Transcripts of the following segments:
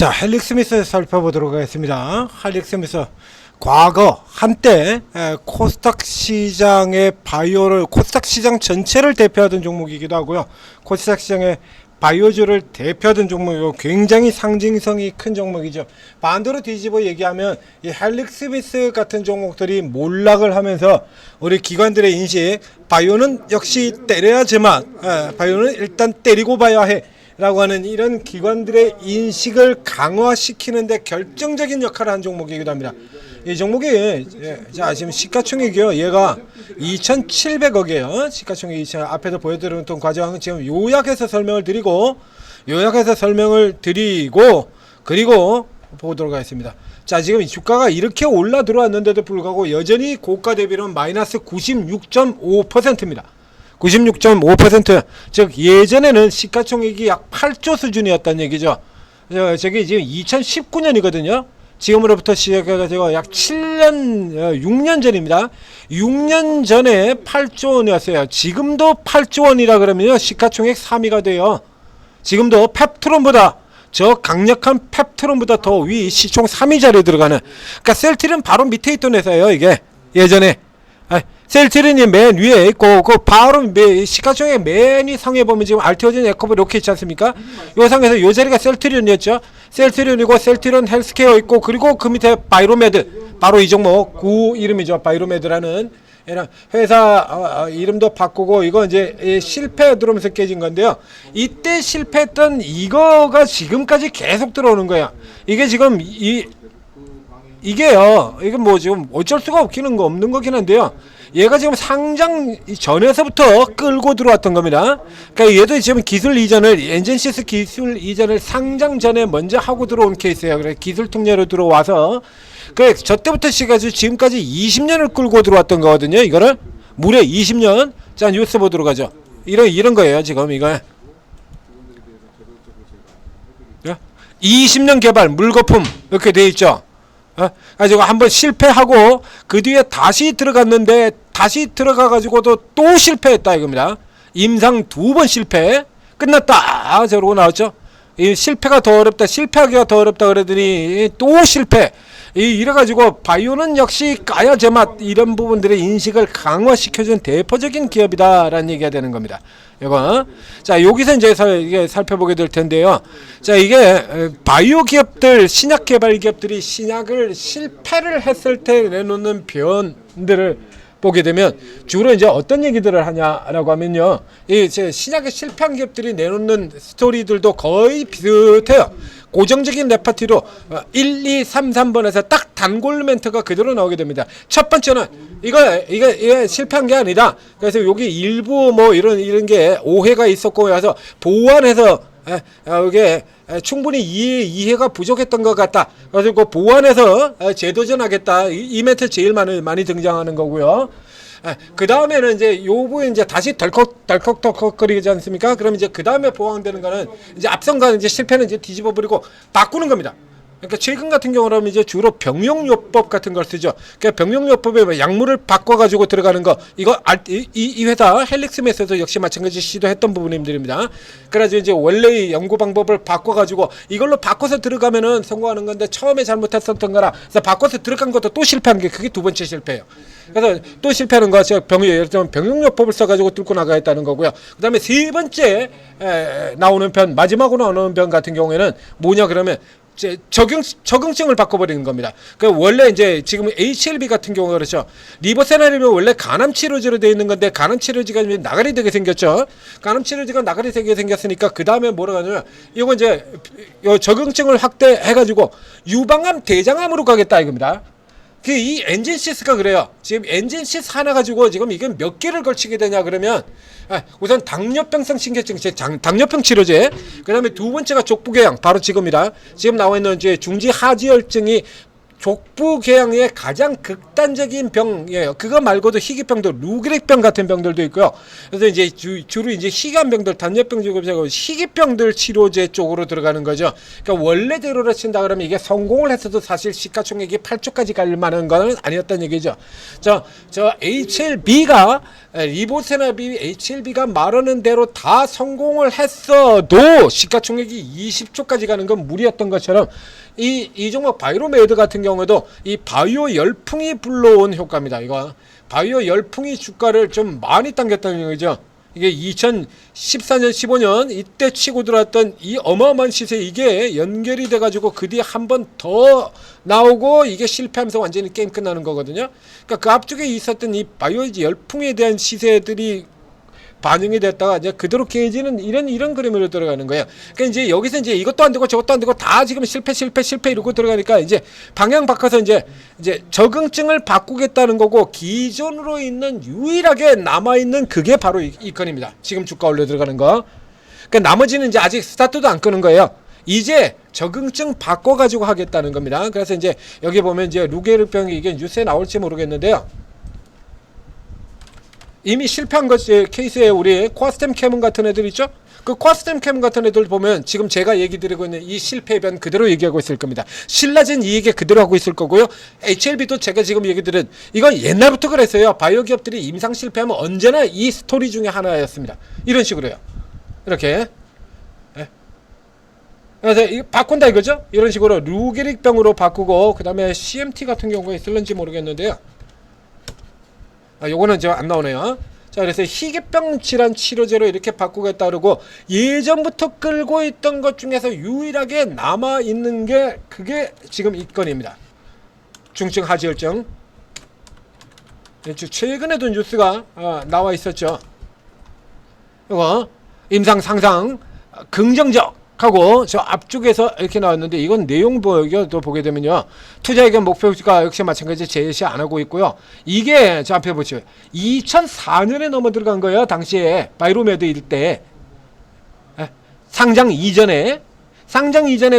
자, 헬릭 스미스 살펴보도록 하겠습니다. 헬릭 스미스 과거 한때 코스닥 시장의 바이오를 코스닥 시장 전체를 대표하던 종목이기도 하고요. 코스닥 시장의 바이오주를 대표하던 종목이고 굉장히 상징성이 큰 종목이죠. 반대로 뒤집어 얘기하면 이 헬릭 스미스 같은 종목들이 몰락을 하면서 우리 기관들의 인식, 바이오는 역시 때려야지만 바이오는 일단 때리고 봐야 해 라고 하는 이런 기관들의 인식을 강화시키는 데 결정적인 역할을 한 종목이기도 합니다. 이 종목이 자 지금 시가총액이요, 얘가 2,700억이에요. 시가총액 2천, 앞에서 보여드렸던 과정은 지금 요약해서 설명을 드리고 그리고 보도록 하겠습니다. 자, 지금 주가가 이렇게 올라 들어왔는데도 불구하고 여전히 고가 대비로는 마이너스 96.5%입니다. 96.5%. 즉 예전에는 시가총액이 약 8조 수준이었다는 얘기죠. 저기 지금 2019년이거든요. 지금으로부터 시작해가지고 약 6년 전입니다. 6년 전에 8조 원이었어요. 지금도 8조 원이라 그러면요, 시가총액 3위가 돼요. 지금도 펩트론보다, 저 강력한 펩트론보다 더 위 시총 3위 자리에 들어가는, 그러니까 셀트리온 바로 밑에 있던 회사예요. 이게 예전에 셀트리온이 맨 위에 있고 그 바로 시가총액 맨 위 상에 보면 지금 알테오젠 에코브 이렇게 있지 않습니까? 요 상에서 요 자리가 셀트리온이었죠. 셀트리온이고 셀트리온 헬스케어 있고, 그리고 그 밑에 바이로메드, 바로 이 종목 구 이름이죠. 바이로메드라는 회사 이름도 바꾸고, 이거 이제 실패 들어오면서 깨진 건데요. 이때 실패했던 이거가 지금까지 계속 들어오는 거야. 이게 지금 이게요, 이게 뭐 지금 어쩔 수가 없는 거긴 한데요. 얘가 지금 상장 전에서부터 끌고 들어왔던 겁니다. 그러니까 얘도 지금 기술 이전을, 엔젠시스 기술 이전을 상장 전에 먼저 하고 들어온 케이스예요. 그래 기술 특례로 들어와서 그래 저 때부터 시작해서 지금까지 20년을 끌고 들어왔던 거거든요. 이거를 무려 20년. 자, 뉴스 보도록 하죠. 이런 거예요. 지금 이거 20년 개발 물거품 이렇게 돼 있죠. 가지고 한번 실패하고 그 뒤에 다시 들어갔는데, 다시 들어가가지고도 또 실패했다 이겁니다. 임상 2번 실패 끝났다 저러고 나왔죠. 이 실패가 더 어렵다, 실패하기가 더 어렵다 그러더니 또 실패. 이래가지고 바이오는 역시 까야 제맛, 이런 부분들의 인식을 강화시켜준 대표적인 기업이다라는 얘기가 되는 겁니다. 이거 자, 여기서 이제 이게 살펴보게 될 텐데요. 자, 이게 바이오 기업들, 신약 개발 기업들이 신약을 실패를 했을 때 내놓는 변들을 보게 되면 주로 이제 어떤 얘기들을 하냐라고 하면요, 이 신약에 실패한 기업들이 내놓는 스토리들도 거의 비슷해요. 고정적인 레파티로 1, 2, 3, 3번에서 딱 단골 멘트가 그대로 나오게 됩니다. 첫 번째는 이거 실패한 게 아니다. 그래서 여기 일부 뭐 이런 게 오해가 있었고 해서 보완해서 이게 충분히 이해가 부족했던 것 같다. 그래서 그 보완해서 재도전하겠다. 이 멘트 제일 많이 등장하는 거고요. 그 다음에는 이제 요 부분 이제 다시 덜컥거리지 않습니까? 그럼 이제 그 다음에 보완되는 거는 이제 앞선과는 이제 실패는 이제 뒤집어 버리고 바꾸는 겁니다. 그러니까 최근 같은 경우라면 이제 주로 병용요법 같은 걸 쓰죠. 그러니까 병용요법에 약물을 바꿔가지고 들어가는 거, 이거 이 회사 헬릭 스미스에서 역시 마찬가지 시도했던 부분들입니다. 그래서 이제 원래의 연구 방법을 바꿔가지고 이걸로 바꿔서 들어가면은 성공하는 건데 처음에 잘못했었던 거라, 그래서 바꿔서 들어간 것도 또 실패한 게 그게 두 번째 실패예요. 그래서 또 실패하는 거, 예를 들면 병용요법을 써가지고 뚫고 나가겠다는 거고요. 그 다음에 세 번째 나오는 편, 마지막으로 나오는 편 같은 경우에는 뭐냐 그러면 적응증을 바꿔버리는 겁니다. 그 원래 이제 지금 HLB 같은 경우가 그렇죠. 리보세나림은 원래 간암 치료제로 되어 있는 건데 간암 치료제가 나가리 되게 생겼죠. 간암 치료제가 나가리 되게 생겼으니까 그 다음에 뭐라고 하냐면 이거 이제 적응증을 확대해가지고 유방암, 대장암으로 가겠다 이겁니다. 이 엔젠시스가 그래요. 지금 엔젠시스 하나 가지고 지금 이게 몇 개를 걸치게 되냐 그러면 우선 당뇨병성 신경증, 당뇨병 치료제, 그 다음에 두 번째가 족부궤양, 바로 지금이다. 지금 나와 있는 이제 중지 하지혈증이 족부궤양의 가장 극단적인 병이에요. 그거 말고도 희귀병들, 루게릭병 같은 병들도 있고요. 그래서 이제 주로 이제 희귀병들, 단열병 중에서 희귀병들 치료제 쪽으로 들어가는 거죠. 그러니까 원래대로로 친다 그러면 이게 성공을 했어도 사실 시가총액이 8조까지 갈 만한 건 아니었다는 얘기죠. 저 HLB가 리보세나비 HLB가 말하는 대로 다 성공을 했어도 시가총액이 20조까지 가는 건 무리였던 것처럼 이 종목 바이로메드 같은 경우도 이 바이오 열풍이 불러온 효과입니다. 이거 바이오 열풍이 주가를 좀 많이 당겼다는 얘기죠. 이게 2014년 15년 이때 치고 들어왔던 이 어마어마한 시세, 이게 연결이 돼가지고 그 뒤에 한 번 더 나오고 이게 실패하면서 완전히 게임 끝나는 거거든요. 그러니까 그 앞쪽에 있었던 이 바이오 열풍에 대한 시세들이 반영이 됐다가 이제 그대로 깨지는 이런 그림으로 들어가는 거예요. 그러니까 이제 여기서 이제 이것도 안 되고 저것도 안 되고 다 지금 실패 이러고 들어가니까 이제 방향 바꿔서 이제 적응증을 바꾸겠다는 거고, 기존으로 있는 유일하게 남아 있는 그게 바로 이 건입니다. 지금 주가 올려 들어가는 거. 그러니까 나머지는 이제 아직 스타트도 안 끄는 거예요. 이제 적응증 바꿔가지고 하겠다는 겁니다. 그래서 이제 여기 보면 이제 루게르병이 이게 뉴스에 나올지 모르겠는데요. 이미 실패한 것이 케이스에 우리 코아스템 캐문 같은 애들 있죠? 그 코아스템 캐문 같은 애들 보면 지금 제가 얘기 드리고 있는 이 실패의 변 그대로 얘기하고 있을 겁니다. 신라진 이 얘기 그대로 하고 있을 거고요. HLB도 제가 지금 얘기 드린 이건 옛날부터 그랬어요. 바이오 기업들이 임상 실패하면 언제나 이 스토리 중에 하나였습니다. 이런 식으로요. 이렇게. 그래서 이거 바꾼다 이거죠? 이런 식으로 루게릭병으로 바꾸고, 그 다음에 CMT 같은 경우가 있을는지 모르겠는데요. 요거는 이제 안 나오네요. 자, 그래서 희귀병 질환 치료제로 이렇게 바꾸겠다 그러고, 예전부터 끌고 있던 것 중에서 유일하게 남아 있는 게 그게 지금 이 건입니다. 중증 하지혈증. 최근에도 뉴스가 나와 있었죠. 이거 임상 상상 긍정적 하고 저 앞쪽에서 이렇게 나왔는데, 이건 내용 보여도 보게 되면요, 투자 의견 목표가 역시 마찬가지 제시 안 하고 있고요. 이게 저 앞에 보시죠. 2004년에 넘어 들어간 거예요. 당시에 바이로메드 일 때 상장 이전에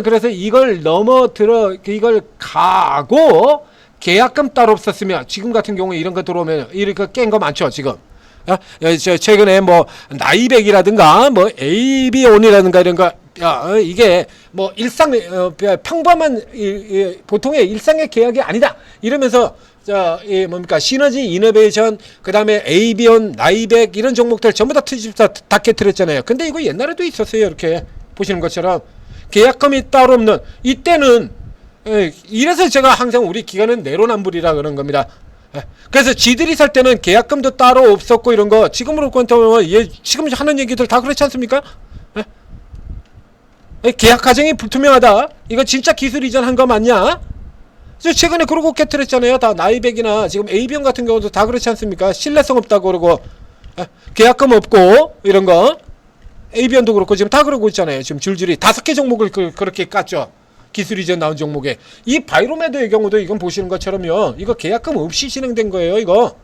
그래서 이걸 이걸 가고 계약금 따로 없었으면 지금 같은 경우에 이런 거 들어오면 이렇게 깬 거 많죠 지금. 최근에 뭐 나이백이라든가 뭐 AB온이라든가 이런 거, 이게 뭐 평범한 보통의 일상의 계약이 아니다 이러면서 뭡니까 시너지 이노베이션, 그 다음에 AB온, 나이백 이런 종목들 전부 다 트집사 다 깨트렸잖아요. 근데 이거 옛날에도 있었어요. 이렇게 보시는 것처럼 계약금이 따로 없는 이때는. 이래서 제가 항상 우리 기관은 내로남불이라 그런 겁니다. 그래서 지들이 살 때는 계약금도 따로 없었고 이런 거, 지금으로 보면 지금 하는 얘기들 다 그렇지 않습니까? 계약 과정이 불투명하다. 이거 진짜 기술 이전한 거 맞냐? 최근에 그러고 깨트렸잖아요. 다 나이백이나 지금 AB온 같은 경우도 다 그렇지 않습니까? 신뢰성 없다고 그러고 계약금 없고 이런 거. AB온도 그렇고 지금 다 그러고 있잖아요. 지금 줄줄이 5개 종목을 그렇게 깠죠. 기술 이전 나온 종목에. 이 바이로메드의 경우도 이건 보시는 것처럼요, 이거 계약금 없이 진행된 거예요. 이거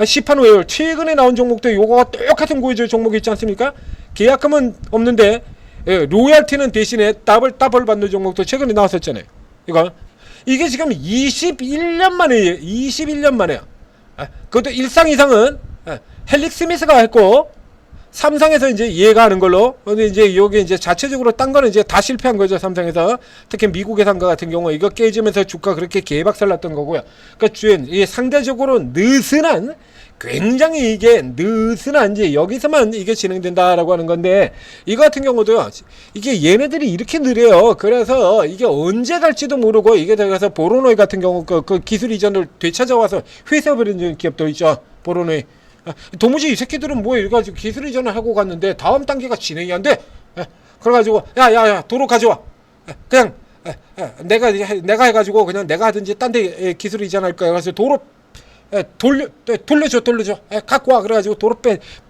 시판웨어 최근에 나온 종목도 요거가 똑같은 고위질 종목이 있지 않습니까? 계약금은 없는데 로얄티는 대신에 더블 받는 종목도 최근에 나왔었잖아요. 이게 지금 21년 만에 21년 만에요. 그것도 일상 이상은 헬릭스미스가 했고, 삼성에서 이제 이해가 하는 걸로. 근데 이제 여기 이제 자체적으로 딴 거는 이제 다 실패한 거죠. 삼성에서. 특히 미국의 상가 같은 경우 이거 깨지면서 주가 그렇게 개박살 났던 거고요. 그러니까 이게 상대적으로 느슨한, 굉장히 이게 느슨한, 이제 여기서만 이게 진행된다라고 하는 건데, 이거 같은 경우도요, 이게 얘네들이 이렇게 느려요. 그래서 이게 언제 갈지도 모르고, 이게 들어가서 보로노이 같은 경우 그 기술 이전을 되찾아와서 회수해버리는 기업도 있죠. 보로노이. 도무지 이 새끼들은 뭐 이래가지고 기술 이전을 하고 갔는데 다음 단계가 진행이 안 돼. 그래가지고 야 도로 가져와. 그냥 내가 해가지고 그냥 내가 하든지 딴 데 기술 이전할 거야. 그래서 도로 돌려줘. 갖고 와. 그래가지고 도로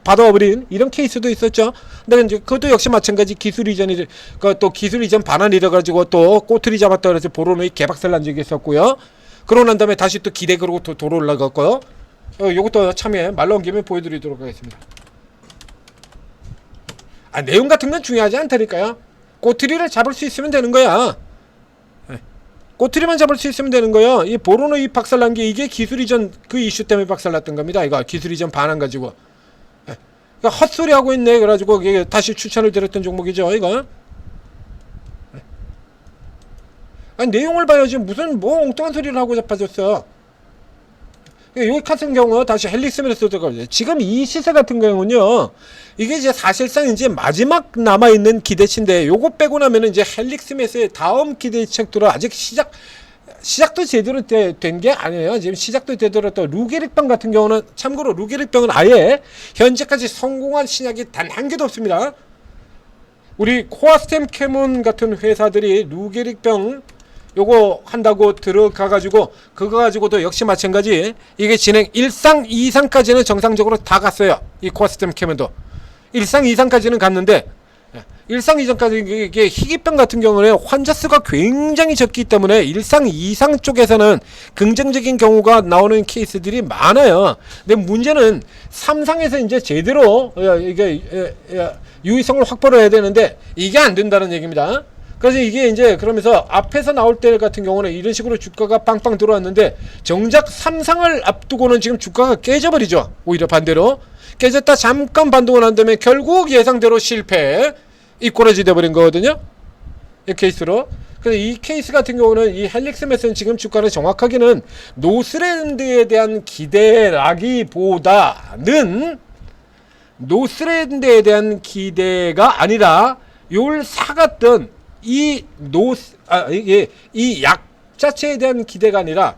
받아버린 이런 케이스도 있었죠. 근데 이제 그것도 역시 마찬가지 기술 이전이, 또 기술 이전 반환이 돼가지고 또 꼬투리 잡았다 그래서 보로노이 개박살 난 적이 있었고요. 그러고 난 다음에 다시 또 기대 그러고 도로 올라갔고요. 요것도 참에 말 나온 김에 보여드리도록 하겠습니다. 내용 같은 건 중요하지 않다니까요. 꼬투리를 잡을 수 있으면 되는 거야. 꼬투리만 잡을 수 있으면 되는 거예요. 이 보로노이 박살난 게 이게 기술 이전 그 이슈 때문에 박살났던 겁니다. 이거 기술 이전 반환 가지고. 그러니까 헛소리 하고 있네. 그래가지고 이게 다시 추천을 드렸던 종목이죠. 이거. 아니, 내용을 봐야지 무슨 뭐 엉뚱한 소리를 하고 자빠졌어. 여기 같은 경우 다시 헬릭스메스 들어가죠. 지금 이 시세 같은 경우는요, 이게 이제 사실상 이제 마지막 남아있는 기대치인데, 요거 빼고 나면은 이제 헬릭스메스의 다음 기대치들은 아직 시작도 제대로 된 게 아니에요. 지금 시작도 제대로 또 루게릭병 같은 경우는, 참고로 루게릭병은 아예 현재까지 성공한 신약이 단 한 개도 없습니다. 우리 코아스템 캐몬 같은 회사들이 루게릭병 요거 한다고 들어가가지고 그거 가지고도 역시 마찬가지 이게 진행 1상 2상까지는 정상적으로 다 갔어요. 이 코아스템 캐몬도 1상 2상까지는 갔는데 1상 2상까지 이게 희귀병 같은 경우는 환자 수가 굉장히 적기 때문에 1상 2상 쪽에서는 긍정적인 경우가 나오는 케이스들이 많아요. 근데 문제는 3상에서 이제 제대로 이게 유의성을 확보를 해야 되는데 이게 안 된다는 얘기입니다. 그래서 이게 이제 그러면서 앞에서 나올 때 같은 경우는 이런 식으로 주가가 빵빵 들어왔는데 정작 3상을 앞두고는 지금 주가가 깨져버리죠. 오히려 반대로 깨졌다 잠깐 반동을 한 다음에 결국 예상대로 실패 이꼬라지 돼버린 거거든요. 이 케이스로. 그래서 이 케이스 같은 경우는 이 헬릭스메스는 지금 주가는 정확하게는 노스랜드에 대한 기대라기보다는 노스랜드에 대한 기대가 아니라 요 사갔던 이 약 자체에 대한 기대가 아니라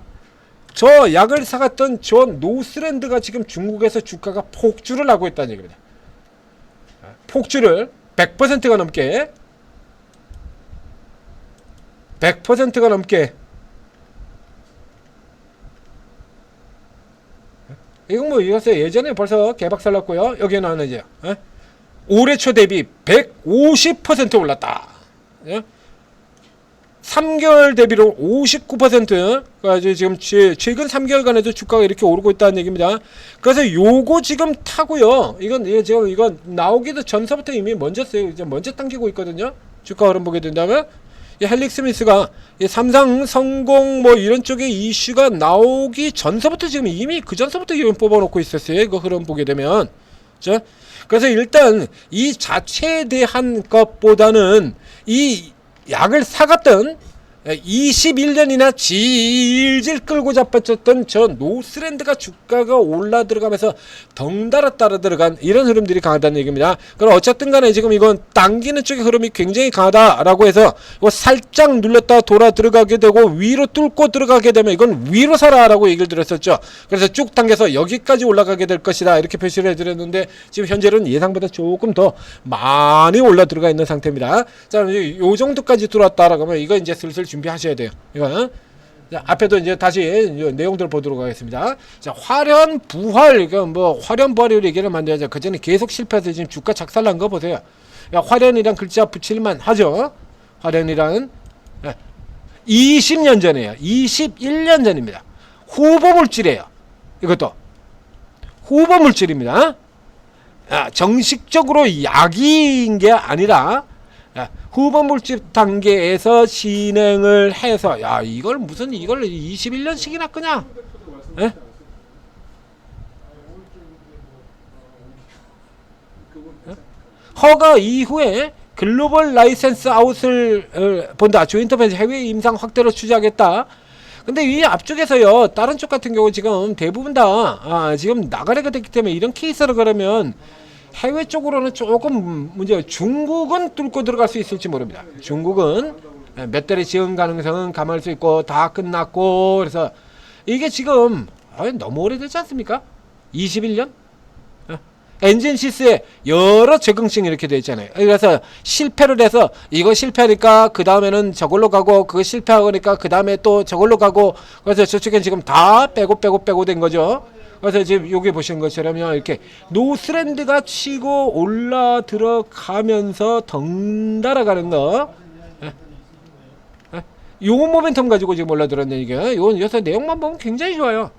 저 약을 사갔던 저 노스랜드가 지금 중국에서 주가가 폭주를 하고 있다는 얘기입니다. 폭주를 100%가 넘게 100%가 넘게 이건 뭐 이것을 예전에 벌써 개박살났고요. 여기는 이제 올해 초 대비 150% 올랐다. 3개월 대비로 59%가 지금 최근 3개월간에도 주가가 이렇게 오르고 있다는 얘기입니다. 그래서 요거 지금 타고요. 이건 지금 이거 나오기도 전서부터 이미 먼저 당기고 있거든요. 주가 흐름 보게 된다면 이 헬릭스미스가 이 삼상 성공 뭐 이런 쪽의 이슈가 나오기 전서부터 지금 이미 그 전서부터 이런 뽑아놓고 있었어요. 이거 흐름 보게 되면. 자, 그래서 일단 이 자체에 대한 것보다는 이 약을 사갔던 21년이나 질질 끌고 잡아쳤던 저 노스랜드가 주가가 올라 들어가면서 덩달아 따라 들어간 이런 흐름들이 강하다는 얘기입니다. 그럼 어쨌든 간에 지금 이건 당기는 쪽의 흐름이 굉장히 강하다라고 해서 이거 살짝 눌렀다 돌아 들어가게 되고 위로 뚫고 들어가게 되면 이건 위로 사라라고 얘기를 드렸었죠. 그래서 쭉 당겨서 여기까지 올라가게 될 것이다 이렇게 표시를 해드렸는데 지금 현재는 예상보다 조금 더 많이 올라 들어가 있는 상태입니다. 자, 요 정도까지 들어왔다라고 하면 이거 이제 슬슬 준비하셔야 돼요. 이거는 자, 앞에도 이제 다시 내용들 보도록 하겠습니다. 자, 화련 부활, 이거 뭐 화련 부활을 얘기를 만들어야죠. 그 전에 계속 실패해서 지금 주가 작살난 거 보세요. 야, 화련이란 글자 붙일만 하죠. 화련이란 20년 전이에요. 21년 전입니다. 후보 물질이에요. 이것도 후보 물질입니다. 정식적으로 약인 게 아니라 후보 물질 단계에서 진행을 해서 이걸 무슨 이걸 21년씩이나 끄냐? 예? 허가 이후에 글로벌 라이센스 아웃을 본다. 조인트 벤처 해외 임상 확대로 추진하겠다. 근데 이 앞쪽에서요, 다른 쪽 같은 경우 지금 대부분 다 지금 나가래가 됐기 때문에 이런 케이스를 그러면 해외 쪽으로는 조금 문제가 중국은 뚫고 들어갈 수 있을지 모릅니다. 중국은 몇 달의 지원 가능성은 감안할 수 있고 다 끝났고 그래서 이게 지금 너무 오래되지 않습니까? 21년? 엔진시스에 여러 적응층이 이렇게 돼 있잖아요. 그래서 실패를 해서 이거 실패하니까 그 다음에는 저걸로 가고 그거 실패하니까 그 다음에 또 저걸로 가고 그래서 저쪽엔 지금 다 빼고 된 거죠. 그래서 지금 여기 보시는 것처럼요, 이렇게 노스랜드가 치고 올라 들어가면서 덩달아가는 거, 요 모멘텀 가지고 지금 올라 들었네 이게. 요 여기서 내용만 보면 굉장히 좋아요.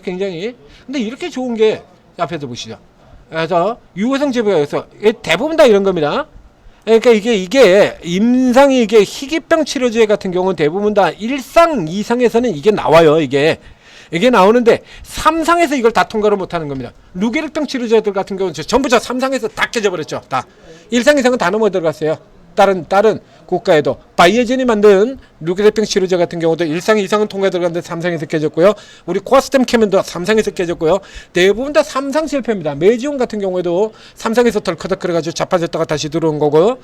굉장히. 근데 이렇게 좋은 게 앞에서 보시죠. 그래서 유호성 제보가 여기서 대부분 다 이런 겁니다. 그러니까 이게 임상이 이게 희귀병 치료제 같은 경우는 대부분 다 1상 이상에서는 이게 나와요. 이게 나오는데 3상에서 이걸 다 통과를 못하는 겁니다. 루게릭병 치료제들 같은 경우는 전부 다 3상에서 다 깨져버렸죠. 다 1상 이상은 다 넘어 들어갔어요. 다른 국가에도 바이오젠이 만든 루게릭병 치료제 같은 경우도 1상 이상은 통과 들어갔는데 3상에서 깨졌고요. 우리 코아스템 캐면도 3상에서 깨졌고요. 대부분 다 3상 실패입니다. 메지온 같은 경우에도 3상에서 덜커덕 그래가지고 자빠졌다가 다시 들어온 거고요.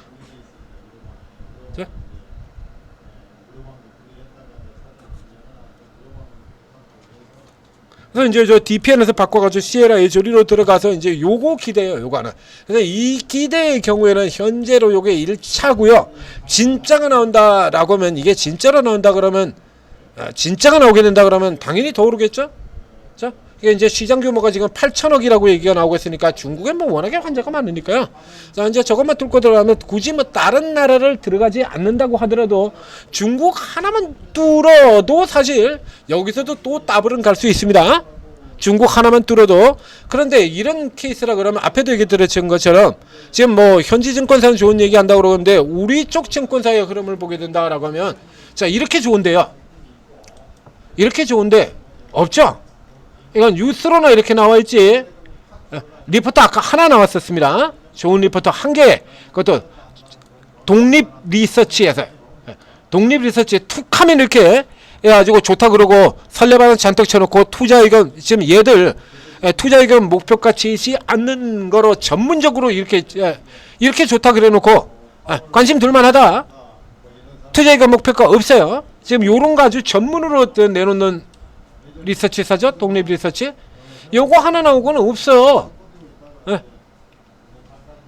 자. 그래서 이제 저 DPN에서 바꿔가지고 시에라 에조리로 들어가서 이제 요거 기대요. 요거 하나. 그래서 이 기대의 경우에는 현재로 요게 1차고요. 진짜가 나온다라고 하면 이게 진짜로 나온다 그러면 진짜가 나오게 된다 그러면 당연히 더 오르겠죠. 자, 이게 이제 시장 규모가 지금 8천억이라고 얘기가 나오고 있으니까 중국에 뭐 워낙에 환자가 많으니까요. 자, 이제 저것만 뚫고 들어가면 굳이 뭐 다른 나라를 들어가지 않는다고 하더라도 중국 하나만 뚫어도 사실 여기서도 또 더블은 갈 수 있습니다. 중국 하나만 뚫어도. 그런데 이런 케이스라 그러면 앞에도 얘기 드렸던 것처럼 지금 뭐 현지 증권사는 좋은 얘기 한다고 그러는데 우리 쪽 증권사의 흐름을 보게 된다라고 하면 자, 이렇게 좋은데요. 이렇게 좋은데 없죠? 이건 뉴스로나 이렇게 나와 있지. 리포터 아까 하나 나왔었습니다. 좋은 리포터 한 개. 그것도 독립 리서치에서 툭 하면 이렇게 해가지고 좋다 그러고 설레발은 잔뜩 쳐놓고 투자 의견 지금 얘들 투자 의견 목표가치 있지 않는 거로 전문적으로 이렇게 좋다 그래놓고 관심 둘만하다. 투자 의견 목표가 없어요. 지금 요런 거 아주 전문으로 내놓는 리서치사죠. 독립 리서치. 요거 하나 나오고는 없어.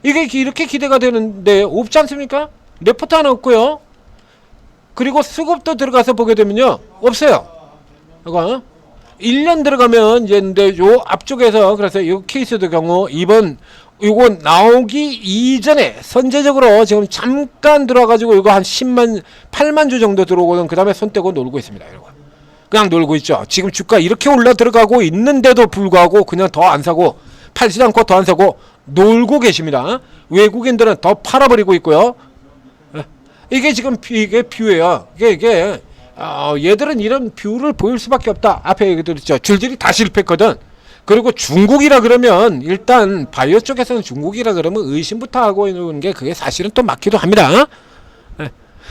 이게 이렇게 기대가 되는데 없지 않습니까? 레포트 하나 없고요. 그리고 수급도 들어가서 보게 되면요 없어요. 이거 1년 들어가면 이제 근데 요 앞쪽에서 그래서 요 케이스의 경우 이번 요거 나오기 이전에 선제적으로 지금 잠깐 들어와가지고 이거 한 8만 주 정도 들어오고는 그 다음에 손 떼고 놀고 있습니다. 이거 그냥 놀고 있죠. 지금 주가 이렇게 올라 들어가고 있는데도 불구하고 그냥 더 안 사고 팔지도 않고 더 안 사고 놀고 계십니다. 외국인들은 더 팔아버리고 있고요. 이게 지금 이게 뷰예요. 이게 얘들은 이런 뷰를 보일 수밖에 없다. 앞에 얘기 드렸죠. 줄줄이 다 실패했거든. 그리고 중국이라 그러면 일단 바이오 쪽에서는 중국이라 그러면 의심부터 하고 있는 게 그게 사실은 또 맞기도 합니다.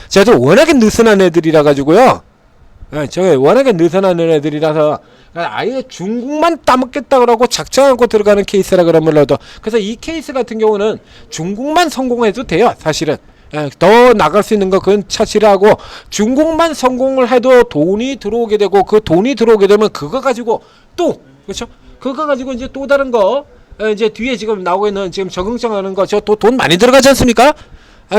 제가 워낙에 느슨한 애들이라 가지고요. 저게 워낙에 느슨한 애들이라서 아예 중국만 따먹겠다 그러고 작정하고 들어가는 케이스라 그러면라도 그래서 이 케이스 같은 경우는 중국만 성공해도 돼요. 사실은 더 나갈 수 있는 거 그건 차치하고 중국만 성공을 해도 돈이 들어오게 되고 그 돈이 들어오게 되면 그거 가지고 또 그렇죠? 그거 가지고 이제 또 다른 거 이제 뒤에 지금 나오고 있는 지금 적응증하는 거 저 또 돈 많이 들어가지 않습니까?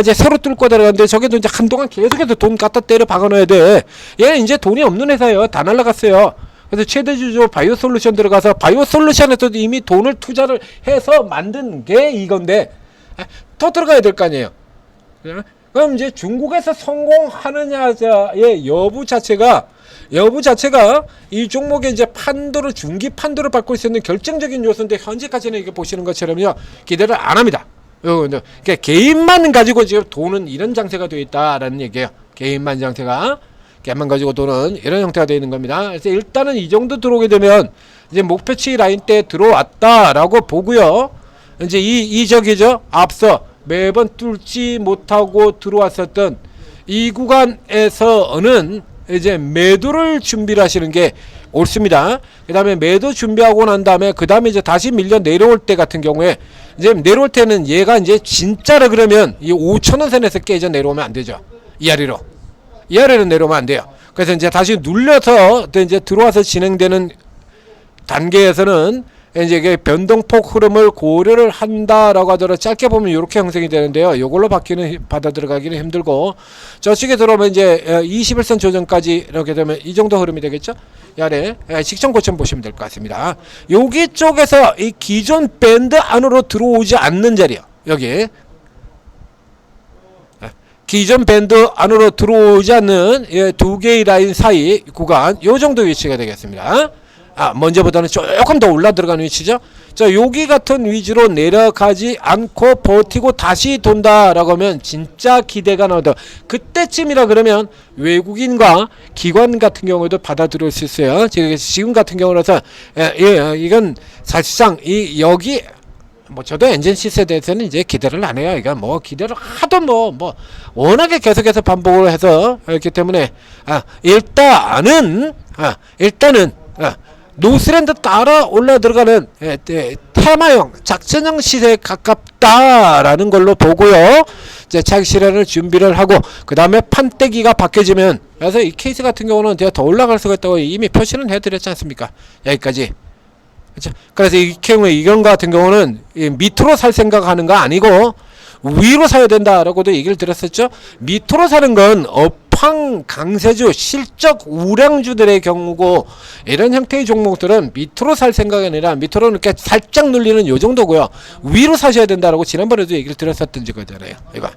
이제 새로 뚫고 들어가는데 저게도 이제 한동안 계속해서 돈 갖다 때려 박아놔야 돼. 얘는 이제 돈이 없는 회사예요. 다 날라갔어요. 그래서 최대주주 바이오 솔루션 들어가서 바이오 솔루션에서도 이미 돈을 투자를 해서 만든 게 이건데 더 들어가야 될 거 아니에요. 그럼 이제 중국에서 성공하느냐의 여부 자체가 이 종목의 이제 판도를 중기 판도를 받고 있는 결정적인 요소인데 현재까지는 이게 보시는 것처럼요 기대를 안 합니다. 그러니까 개인만 가지고 지금 돈은 이런 장세가 되어 있다라는 얘기예요. 개인만 가지고 돈은 이런 형태가 되어 있는 겁니다. 그래서 일단은 이 정도 들어오게 되면 이제 목표치 라인 때 들어왔다라고 보고요. 이제 이 저기죠 앞서 매번 뚫지 못하고 들어왔었던 이 구간에서는 이제 매도를 준비를 하시는 게 옳습니다. 그 다음에 매도 준비하고 난 다음에 그 다음에 이제 다시 밀려 내려올 때 같은 경우에 이제 내려올 때는 얘가 이제 진짜로 그러면 이 5,000원 선에서 깨져 내려오면 안 되죠. 이 아래로 내려오면 안 돼요. 그래서 이제 다시 눌려서 이제 들어와서 진행되는 단계에서는 이제 이게 변동폭 흐름을 고려를 한다라고 하더라도 짧게 보면 이렇게 형성이 되는데요. 이걸로 받아 들어가기는 힘들고 저쪽에 들어오면 이제 21선 조정까지 이렇게 되면 이 정도 흐름이 되겠죠. 이 아래 직전 고점 보시면 될 것 같습니다. 여기 쪽에서 이 기존 밴드 안으로 들어오지 않는 자리요. 여기 기존 밴드 안으로 들어오지 않는 두 개의 라인 사이 구간 요 정도 위치가 되겠습니다. 먼저보다는 조금 더 올라 들어가는 위치죠. 자, 여기 같은 위주로 내려가지 않고 버티고 다시 돈다라고 하면 진짜 기대가 나온다. 그때쯤이라 그러면 외국인과 기관 같은 경우에도 받아들일 수 있어요. 지금 같은 경우라서 이건 사실상 이 여기 뭐 저도 엔진시스에 대해서는 이제 기대를 안 해요. 이건 뭐 기대를 하도 뭐 워낙에 계속해서 반복을 해서 그렇기 때문에 일단은 노스랜드 따라 올라 들어가는 테마형 작전형 시세에 가깝다라는 걸로 보고요. 이제 차익 실현을 준비를 하고 그 다음에 판때기가 바뀌어지면, 그래서 이 케이스 같은 경우는 제가 더 올라갈 수가 있다고 이미 표시는 해드렸지 않습니까? 여기까지. 그렇죠? 그래서 이 경우에 이건 같은 경우는 밑으로 살 생각하는 거 아니고 위로 사야 된다라고도 얘기를 드렸었죠. 밑으로 사는 건 업황 강세주 실적 우량주들의 경우고, 이런 형태의 종목들은 밑으로 살 생각이 아니라 밑으로 이렇게 살짝 눌리는 요 정도고요. 위로 사셔야 된다라고 지난번에도 얘기를 드렸었던 거잖아요. 이거.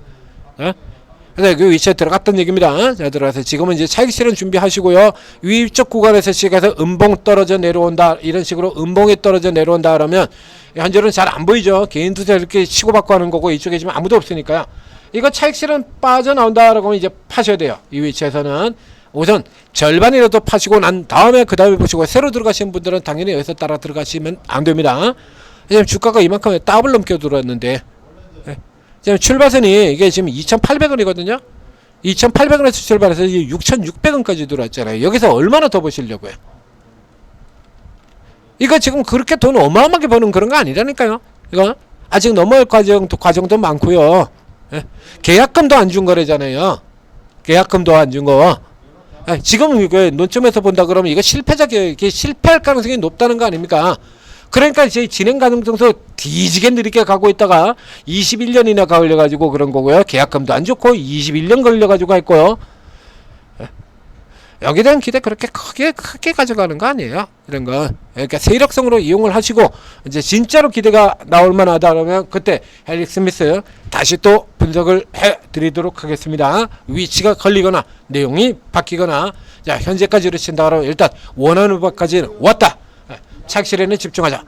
그래서 그 위치에 들어갔던 얘기입니다. 자, 들어가서 지금은 이제 차익 실현 준비하시고요. 위쪽 구간에서 시작해서 음봉 떨어져 내려온다, 이런 식으로 음봉이 떨어져 내려온다 그러면 현재는 잘 안 보이죠. 개인 투자 이렇게 치고받고 하는 거고, 이쪽에 지금 아무도 없으니까요. 이거 차익 실현 빠져나온다 그러면 이제 파셔야 돼요. 이 위치에서는 우선 절반이라도 파시고 난 다음에 그 다음에 보시고, 새로 들어가시는 분들은 당연히 여기서 따라 들어가시면 안 됩니다. 지금 주가가 이만큼 더블 넘겨 들어왔는데, 지금 출발선이 이게 지금 2,800원이거든요. 2,800원에서 출발해서 6,600원까지 들어왔잖아요. 여기서 얼마나 더 보시려고요? 이거 지금 그렇게 돈 어마어마하게 버는 그런 거 아니라니까요. 이거 아직 넘어갈 과정도 많고요. 계약금도 안 준 거래잖아요. 계약금도 안 준 거. 지금 이거 논점에서 본다 그러면 이거 이게 실패할 가능성이 높다는 거 아닙니까? 그러니까 이제 진행 가능성도 뒤지게 느리게 가고 있다가 21년이나 걸려가지고 그런 거고요. 계약금도 안 좋고 21년 걸려가지고 했고요. 여기에 대한 기대 그렇게 크게 가져가는 거 아니에요. 이런 거. 그러니까 세력성으로 이용을 하시고, 이제 진짜로 기대가 나올 만하다 그러면 그때 헬릭 스미스 다시 또 분석을 해 드리도록 하겠습니다. 위치가 걸리거나 내용이 바뀌거나, 자, 현재까지 그러신다 그러면 일단 원하는 바까지는 왔다. 차익 실현에 집중하자.